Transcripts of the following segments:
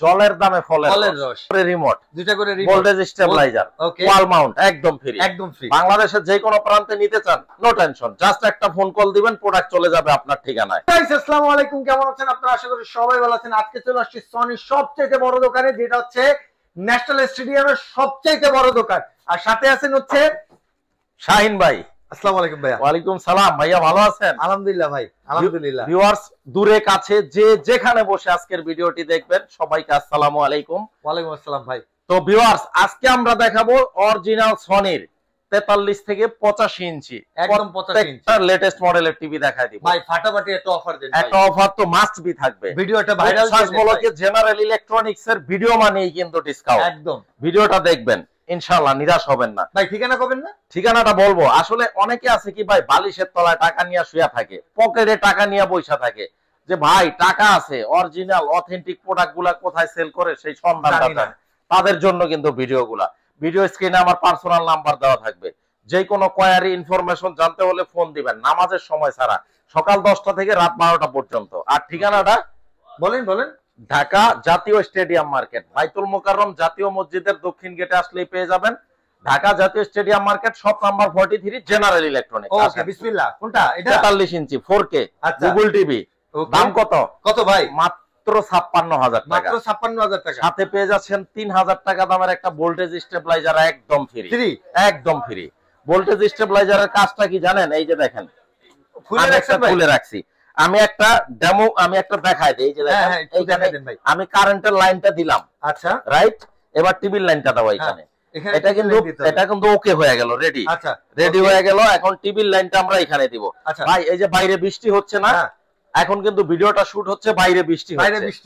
জলের দামে ফলের রস, রিমোট, দুইটা করে ভোল্টেজ স্টেবিলাইজার, ওয়াল মাউন্ট একদম ফ্রি, একদম ফ্রি। বাংলাদেশের যে কোনো প্রান্তে নিতে চান নো টেনশন, জাস্ট একটা ফোন কল দিবেন, প্রোডাক্ট চলে যাবে আপনার ঠিকানায়। গাইস আসসালামু আলাইকুম, কেমন আছেন আপনারা? আশা করি সবাই ভালো আছেন। আজকে চলে আসছি সনির সবচেয়ে বড় দোকানে, যেটা হচ্ছে ন্যাশনাল স্টেডিয়ামের সবচেয়ে বড় দোকান। আর সাথে আছেন হচ্ছে শাহিন ভাই। আসসালামু আলাইকুম ভাইয়া। ওয়ালাইকুম সালাম ভাইয়া, ভালো আছেন? আলহামদুলিল্লাহ ভাই, আলহামদুলিল্লাহ। ভিউয়ার্স দূরে কাছে যে যেখানে বসে আজকের ভিডিওটি দেখবেন সবাইকে আসসালামু আলাইকুম। ওয়ালাইকুম আসসালাম ভাই। তো ভিউয়ার্স আজকে আমরা দেখাবো অরিজিনাল সনির 43 থেকে 85 ইঞ্চি, একদম 85 ইঞ্চি লেটেস্ট মডেলের টিভি দেখাই দিব ভাই। ফাটাফাটি একটা অফার দেন ভাই। একটা অফার তো মাস্ট বি থাকবে। ভিডিওটা ভাইরাল বলকে জেনারেল ইলেকট্রনিক্স এর ভিডিও মানেই কিন্তু ডিসকাউন্ট। একদম ভিডিওটা দেখবেন, ইনশাআল্লাহ নিরাশ হবেন না ভাই। ঠিকানা কবেন না? ঠিকানাটা বলবো। আসলে অনেকে আছে কি ভাই, বালিশের তলায় টাকা নিয়ে শুয়ে থাকে, পকেটে টাকা নিয়ে বসে থাকে, যে ভাই টাকা আছে, অরিজিনাল অথেন্টিক প্রোডাক্টগুলা কোথায় সেল করে সেই সন্ধানটা। তাদের জন্য কিন্তু ভিডিও স্ক্রিনে আমার পার্সোনাল নাম্বার দেওয়া থাকবে। যে কোনো কোয়ারি ইনফরমেশন জানতে হলে ফোন দিবেন, নামাজের সময় ছাড়া, সকাল 10টা থেকে রাত 12টা পর্যন্ত। আর ঠিকানাটা বলেন। ঢাকা জাতীয় স্টেডিয়াম মার্কেট, বাইতুল মোকাররম জাতীয় মসজিদের দক্ষিণ গেটে আসলেই পেয়ে যাবেন। ঢাকা জাতীয় stadium market, shop number 43, general electronics. Okay বিসমিল্লাহ। কোনটা এটা? 43 ইঞ্চি 4K গুগল টিভি। দাম কত ভাই? মাত্র 56,000 টাকা। মাত্র 56,000 টাকা। সাথে পেয়ে যাচ্ছেন 3,000 টাকা দামের একটা ভোল্টেজ স্টেবিলাইজার, একদম ফ্রি। একদম ফ্রি। ভোল্টেজ স্টেবিলাইজারের কাজটা কি জানেন? এই যে দেখেন, খুলে রাখছি। আমি একটা ডেমো দেখাই দিই। এই যে দেখেন, আমি কারেন্টের লাইনটা দিলাম। আচ্ছা রাইট, এবার টিভির লাইনটা দাও এখানে। এটা কিন্তু ওকে হয়ে গেল, রেডি। আচ্ছা রেডি হয়ে গেল। এখন টিভির লাইনটা আমরা এখানে দিব। ভাই এই যে বাইরে বৃষ্টি হচ্ছে না, এখন কিন্তু ভিডিওটা শুট হচ্ছে বাইরে বৃষ্টি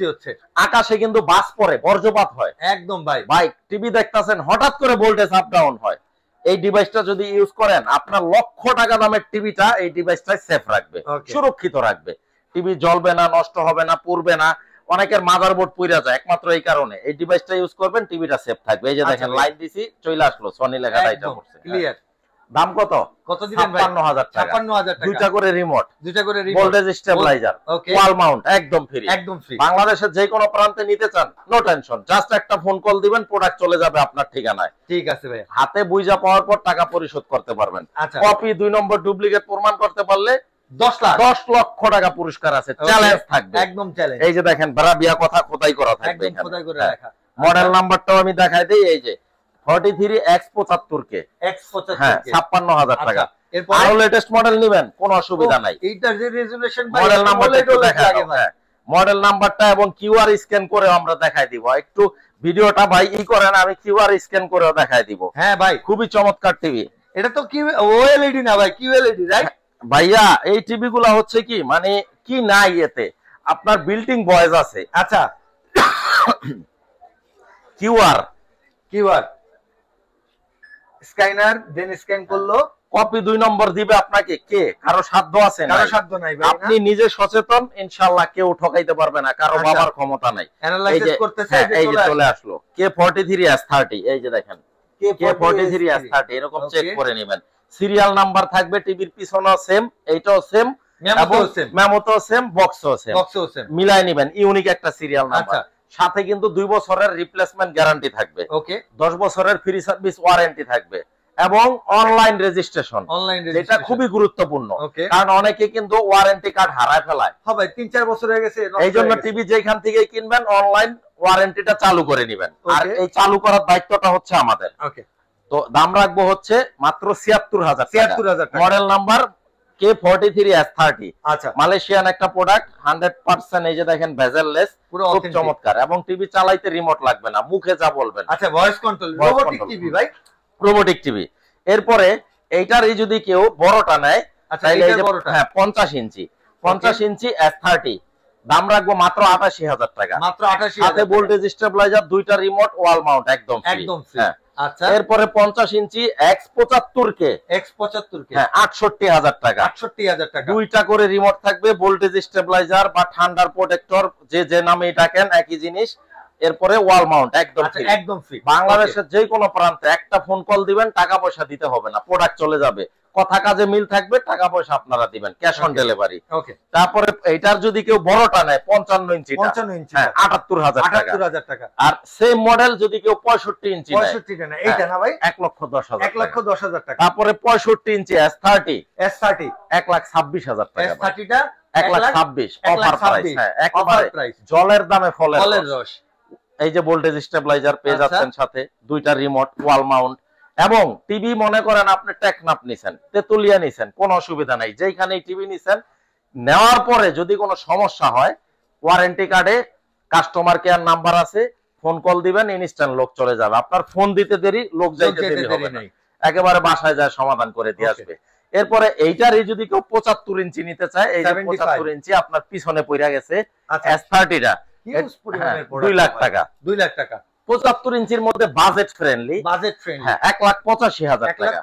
হচ্ছে, আকাশে কিন্তু বাস পড়ে, বজ্রপাত হয়। একদম ভাই টিভি দেখতাছেন, হঠাৎ করে ভোল্টেজ আপ ডাউন হয়। এই ডিভাইসটা যদি ইউজ করেন, আপনার লক্ষ টাকা দামের টিভিটা এই ডিভাইসটা সেফ রাখবে, সুরক্ষিত রাখবে। টিভি জ্বলবে না, নষ্ট হবে না, পুড়বে না। অনেকের মাদারবোর্ড পুড়ে যায় একমাত্র এই কারণে। এই ডিভাইসটা ইউজ করবেন, টিভিটা সেফ থাকবে। এই যে দেখেন লাইন দিছি, চলে আসলো, সনি লেখাটা এটা পড়ছে, ক্লিয়ার। দাম কত দিবেন ভাই? 56,000 টাকা। 56,000 টাকা। দুইটা করে remote, voltage stabiliser, wall mount একদম ফ্রি। বাংলাদেশের যে কোনো প্রান্তে নিতে চান নো টেনশন, জাস্ট একটা ফোন কল দিবেন, প্রোডাক্ট চলে যাবে আপনার ঠিকানায়। ঠিক আছে ভাই। হাতে বুঝা পাওয়ার পর টাকা পরিশোধ করতে পারবেন। কপি 2 নম্বর ডুপ্লিকেট প্রমাণ করতে পারলে 10 লক্ষ টাকা পুরস্কার আছে, চ্যালেঞ্জ থাকবে, একদম চ্যালেঞ্জ। এই যে দেখেন বারাবিয়া কথা খোদাই করা থাকবে, একদম খোদাই করে রাখা। মডেল নাম্বারটাও আমি দেখাই দেই। এই যে 43X75K, হ্যাঁ 56,000 টাকা। আরো লেটেস্ট মডেল নেবেন, কোনো অসুবিধা নাই। এইটার যে রেজুলেশন ভাই, মডেল নাম্বারটা একটু দেখাই দাও। মডেল নাম্বারটা এবং কিউআর স্ক্যান করে আমরা দেখাই দিব। একটু ভিডিওটা ভাই করেন, আমি কিউআর স্ক্যান করেও দেখাই দিব। হ্যাঁ ভাই, খুবই চমৎকার টিভি। এটা তো কি ওএলইডি না ভাই, কিউএলইডি রাইট ভাইয়া? এই টিভি গুলা হচ্ছে কি, মানে কি নাই এতে, আপনার বিল্ডিং ভয়েস আছে। আচ্ছা কিউআর স্ক্যানার দেন স্ক্যান করলো, কপি 2 নম্বর দিবে আপনাকে। কে কারো সাধ্য আছে? কারো সাধ্য নাই ভাই। আপনি নিজে সচেতন, ইনশাআল্লাহ কেউ ঠকাইতে পারবে না, কারো বাবার ক্ষমতা নাই। অ্যানালাইসিস করতেছে, এই যে চলে আসলো K43S30। এই যে দেখেন K43S30, এরকম চেক করে নেবেন। সিরিয়াল নাম্বার থাকবে, টিভির পিছনেও সেম, এইটাও সেম, মেমোতেও সেম, বক্সও সেম, মিলাই নেবেন। ইউনিক একটা সিরিয়াল নাম্বার। সাথে কিন্তু 2 বছরের রিপ্লেসমেন্ট গ্যারান্টি থাকবে, ওকে 10 বছরের ফ্রি সার্ভিস ওয়ারেন্টি থাকবে, এবং অনলাইন রেজিস্ট্রেশন, যেটা খুবই গুরুত্বপূর্ণ। কারণ অনেকে কিন্তু ওয়ারেন্টি কার্ড হারায় ফেলায়। হ্যাঁ ভাই, 3-4 বছর হয়ে গেছে। এই জন্য টিভি যেখান থেকে কিনবেন, অনলাইন ওয়ারেন্টিটা চালু করে নেবেন। আর এই চালু করার দায়িত্বটা হচ্ছে আমাদের। ওকে, তো দাম রাখবো হচ্ছে মাত্র 76,000 টাকা। Model number K43S30। আচ্ছা, মালয়েশিয়ান একটা প্রোডাক্ট, 100%। এই যে দেখেন ভেজেললেস, খুব চমৎকার। এবং টিভি চালাইতে রিমোট লাগবে না, মুখে যা বলবেন। আচ্ছা, ভয়েস কন্ট্রোল, রোবোটিক টিভি ভাই, রোবোটিক টিভি। এরপরে এইটারই যদি কেউ বড়টা নেয়, তাহলে এই যে 50 ইঞ্চি S30, দাম রাখবো মাত্র 88,000 টাকা। মাত্র 88,000। সাথে ভোল্টেজ স্টেবিলাইজার, 2টা রিমোট, ওয়াল মাউন্ট একদম ফ্রি। আচ্ছা, এরপরে 50 ইঞ্চি X75K, হ্যাঁ 68,000 টাকা। 68,000 টাকা। 2টা করে রিমোট থাকবে, ভোল্টেজ স্টেবিলাইজার বা ঠান্ডার প্রোটেক্টর, যে নামেই ডাকেন একই জিনিস। এরপরে ওয়াল মাউন্ট একদম ফ্রি। বাংলাদেশের যে কোনো প্রান্তে একটা ফোন কল দিবেন, টাকা পয়সা দিতে হবে না, প্রোডাক্ট চলে যাবে। কথা কাজে মিল থাকবে, টাকা পয়সা আপনারা দিবেন, ক্যাশ অন ডেলিভারি। তারপরে এইটার যদি কেউ বড়টা নেয় 55 ইঞ্চি 78,000 টাকা। আর সেম মডেল যদি কেউ 65 ইঞ্চি নেয়, 65টা না এইটা না ভাই, 1,10,000 1,10,000 টাকা। তারপরে 65 ইঞ্চি S30 1,26,000 টাকা। S30টা 1,26,000 অফার প্রাইস। হ্যাঁ, একবারে জলের দামে ফলের রস। এই যে ভোল্টেজ স্টেবিলাইজার পেয়ে যাচ্ছেন, সাথে দুইটা রিমোট, ওয়াল মাউন্ট, এবং টিভি মনে করেন আপনি টেকনাফ নিছেন, তেতুলিয়া নিছেন, কোনো অসুবিধা নাই। যেখানেই টিভি নিছেন, নেওয়ার পরে যদি কোনো সমস্যা হয়, ওয়ারেন্টি কার্ডে কাস্টমার কেয়ার নাম্বার আছে, ফোন কল দিবেন, ইনস্ট্যান্ট লোক চলে যাবে। আপনার ফোন দিতে দেরি, লোক যাইতে দেরি হবে না, একেবারে বাসায় যায় সমাধান করে দিয়ে আসবে। এরপরে এইটারই যদি কেউ 75 ইঞ্চি নিতে চায়, এই যে 75 ইঞ্চি আপনার পিছনে পড়ে গেছে S30টা, 2 লাখ টাকা। 2 লাখ টাকা 75 ইঞ্চির মধ্যে বাজেট ফ্রেন্ডলি। হ্যাঁ, 1,85,000 টাকা।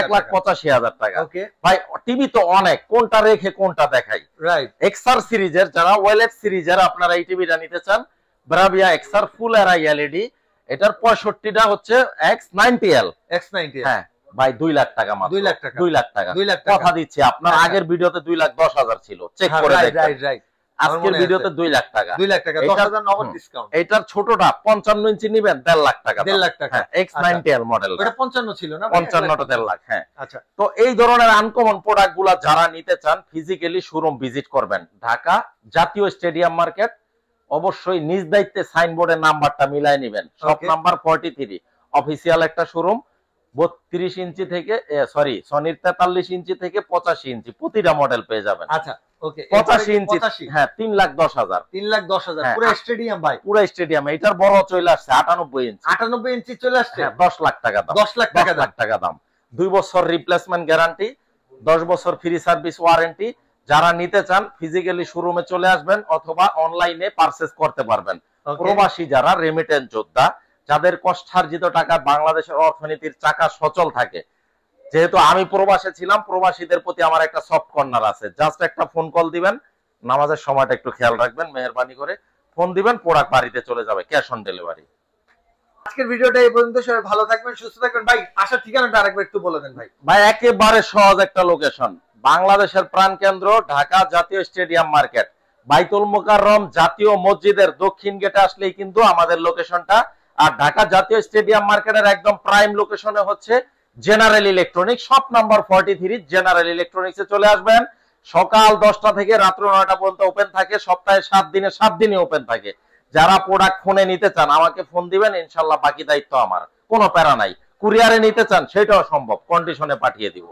1,85,000 টাকা। ভাই টিভি তো অনেক, কোনটা রেখে কোনটা দেখাই। রাইট। এক্সআর সিরিজের, যারা ওয়েলেট সিরিজের আপনারা এই টিভিটা নিতে চান, ব্রাভিয়া এক্সআর ফুল এরা এলইডি, এটার 65টা হচ্ছে X90L। হ্যাঁ ভাই, 2 লাখ টাকা মাত্র। 2 লাখ টাকা 2 লাখ টাকা কথা দিচ্ছি। আপনার আগের ভিডিওতে 2,10,000 ছিল, চেক করে দেখেন। রাইট। আজকের ভিডিওতে 2 লাখ টাকা। 2 লাখ টাকা 10,000 নগদ ডিসকাউন্ট। এটার ছোটটা 55 ইঞ্চি নিবেন 1.5 লাখ টাকা। 1.5 লাখ টাকা X90L মডেল। ওটা 55 ছিল না? 55টা 1.5 লাখ। হ্যাঁ, আচ্ছা। তো এই ধরনের আনকমন প্রোডাক্টগুলো যারা নিতে চান, ফিজিক্যালি শোরুম ভিজিট করবেন, ঢাকা জাতীয় স্টেডিয়াম মার্কেট। অবশ্যই নিজ দায়িত্বে সাইনবোর্ডের নাম্বারটা মিলাই নেবেন। শপ নাম্বার 43, অফিসিয়াল একটা শোরুম। 32 ইঞ্চি থেকে সনির 43 ইঞ্চি থেকে 85 ইঞ্চি প্রতিটা মডেল পেয়ে যাবেন। আচ্ছা, ওকে। 85 ইঞ্চি, হ্যাঁ, 3,10,000। 3,10,000 পুরো স্টেডিয়াম ভাই? পুরো স্টেডিয়াম। এটার বড় চলে আসছে 98 ইঞ্চি। 98 ইঞ্চি চলে আসছে। হ্যাঁ, 10 লাখ টাকা দাম। 10 লাখ টাকা দাম। 2 বছর রিপ্লেসমেন্ট গ্যারান্টি, 10 বছর ফ্রি সার্ভিস ওয়ারেন্টি। যারা নিতে চান ফিজিক্যালি শোরুমে চলে আসবেন, অথবা অনলাইনে পারচেজ করতে পারবেন। প্রবাসী যারা, রেমিটেন্স যোদ্ধা, যাদের কষ্টার্জিত টাকা বাংলাদেশের অর্থনীতির চাকা সচল থাকে, যেহেতু আমি প্রবাসে ছিলাম, প্রবাসীদের প্রতি আমার একটা সফট কর্নার আছে। জাস্ট একটা ফোন কল দিবেন, নামাজের সময়টা একটু খেয়াল রাখবেন, মেহেরবানি করে ফোন দিবেন, প্রোডাক্ট বাড়িতে চলে যাবে, ক্যাশ অন ডেলিভারি। আজকের ভিডিওটা এই পর্যন্ত। সবাই ভালো থাকবেন, সুস্থ থাকবেন। ভাই, আসার ঠিকানাটা আরেকবার একটু বলে দেন ভাই। ভাই, একেবারে সহজ একটা লোকেশন, বাংলাদেশের প্রাণকেন্দ্র ঢাকা জাতীয় স্টেডিয়াম মার্কেট, বাইতুল মোকাররম জাতীয় মসজিদের দক্ষিণ গেটে আসলেই কিন্তু আমাদের লোকেশনটা। আর ঢাকা জাতীয় স্টেডিয়াম মার্কেটের একদম প্রাইম লোকেশনে হচ্ছে general electronics, shop number 43। General ইলেকট্রনিক্সে চলে আসবেন। সকাল 10টা থেকে রাত্র 9টা পর্যন্ত ওপেন থাকে, সপ্তাহে 7 দিনে 7 দিনই ওপেন থাকে। যারা প্রোডাক্ট ফোনে নিতে চান আমাকে ফোন দিবেন, ইনশাআল্লাহ বাকি দায়িত্ব আমার, কোনো প্যারা নাই। কুরিয়ারে নিতে চান সেটাও সম্ভব, কন্ডিশনে পাঠিয়ে দিব।